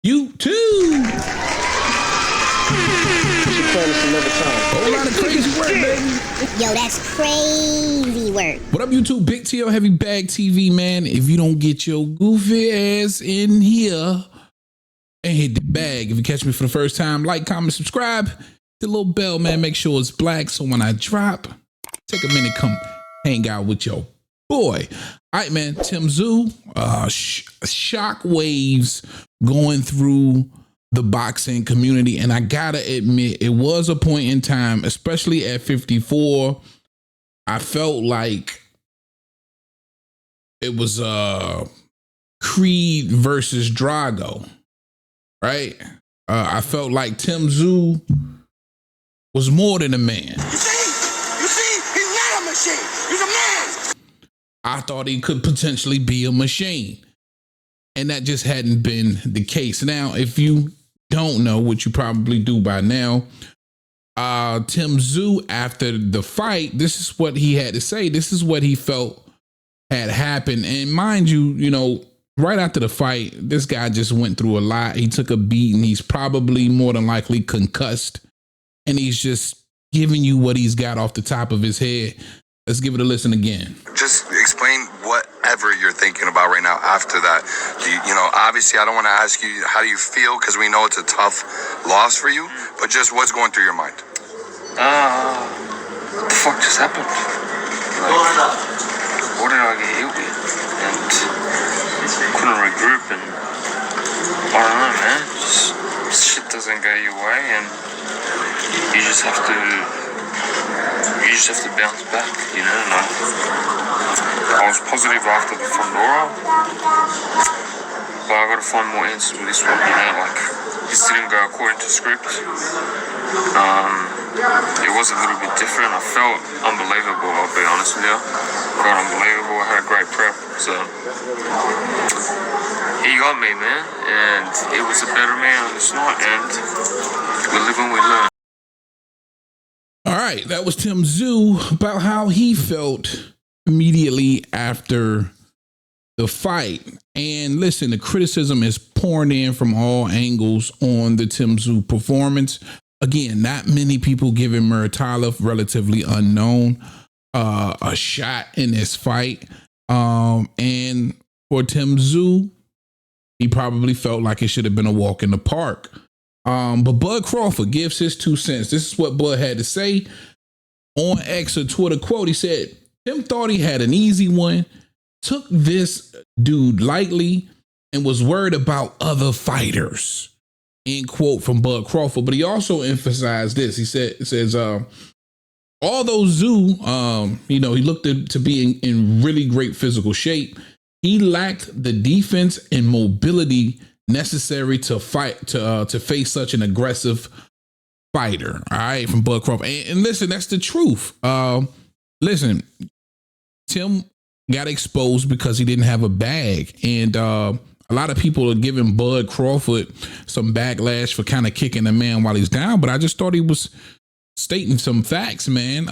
YouTube. Another time. Whole lot of crazy work, baby. Yo, that's crazy work. What up, YouTube? Big T.O. Heavy Bag TV, man. If you don't get your goofy ass in here and hit the bag, if you catch me for the first time, like, comment, subscribe. The little bell, man. Make sure it's black so when I drop, take a minute, come hang out with your boy. All right, man. Tszyu, shock waves going through the boxing community, and I gotta admit, it was a point in time, especially at 54, I felt like it was Creed versus Drago, right? I felt like Tszyu was more than a man. You see, he's not a machine. He's a man. I thought he could potentially be a machine, and that just hadn't been the case. Now, if you don't know, what you probably do by now, Tszyu, after the fight, this is what he had to say. This is what he felt had happened. And mind you, right after the fight, this guy just went through a lot. He took a beating. He's probably more than likely concussed, and he's just giving you what he's got off the top of his head. Let's give it a listen again. Just explain whatever you're thinking about right now after that. Obviously, I don't want to ask you how do you feel, because we know it's a tough loss for you, but just what's going through your mind? What the fuck just happened? What did I get hit with? And couldn't regroup, and I don't know, man. Just shit doesn't go your way, and you just have to bounce back, And I was positive after the Fondora, but I got to find more answers with this one. This didn't go according to script. It was a little bit different. I felt unbelievable, I'll be honest with you. Felt unbelievable. I had a great prep, so he got me, man, and it was a better man on this night, and we live and we learn. All right, that was Tszyu about how he felt immediately after the fight. And listen, the criticism is pouring in from all angles on the Tszyu performance. Again, not many people giving Muratov, relatively unknown, a shot in this fight. And for Tszyu, he probably felt like it should have been a walk in the park. But Bud Crawford gives his 2 cents. This is what Bud had to say on X or Twitter. Quote, he said, Tim thought he had an easy one, took this dude lightly, and was worried about other fighters. End quote from Bud Crawford. But he also emphasized this. He says, although Tszyu, he looked to be in really great physical shape, he lacked the defense and mobility necessary to fight, to face such an aggressive fighter. All right, from Bud Crawford. And listen, that's the truth. Listen, Tim got exposed because he didn't have a bag, and a lot of people are giving Bud Crawford some backlash for kind of kicking a man while he's down. But I just thought he was stating some facts, man.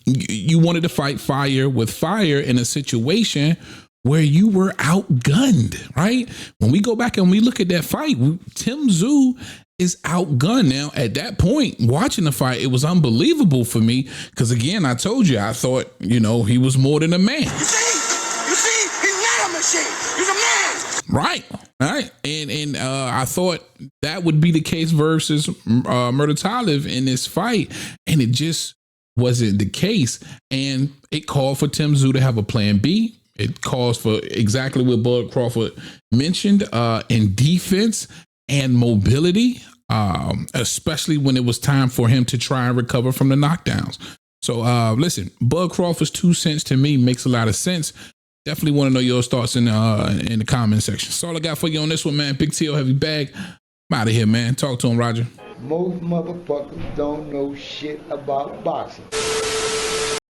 You wanted to fight fire with fire in a situation where you were outgunned, right? When we go back and we look at that fight, Tszyu is outgunned. Now, at that point, watching the fight, it was unbelievable for me because, again, I told you, I thought, he was more than a man. You see, he's not a machine. He's a man. Right. All right. And I thought that would be the case versus Muratov in this fight, and it just wasn't the case. And it called for Tszyu to have a plan B. It calls for exactly what Bud Crawford mentioned in defense and mobility, especially when it was time for him to try and recover from the knockdowns. So listen, Bud Crawford's 2 cents to me makes a lot of sense. Definitely want to know your thoughts in the comment section. That's all I got for you on this one, man. Big T.O. Heavy Bag. I'm out of here, man. Talk to him, Roger. Most motherfuckers don't know shit about boxing.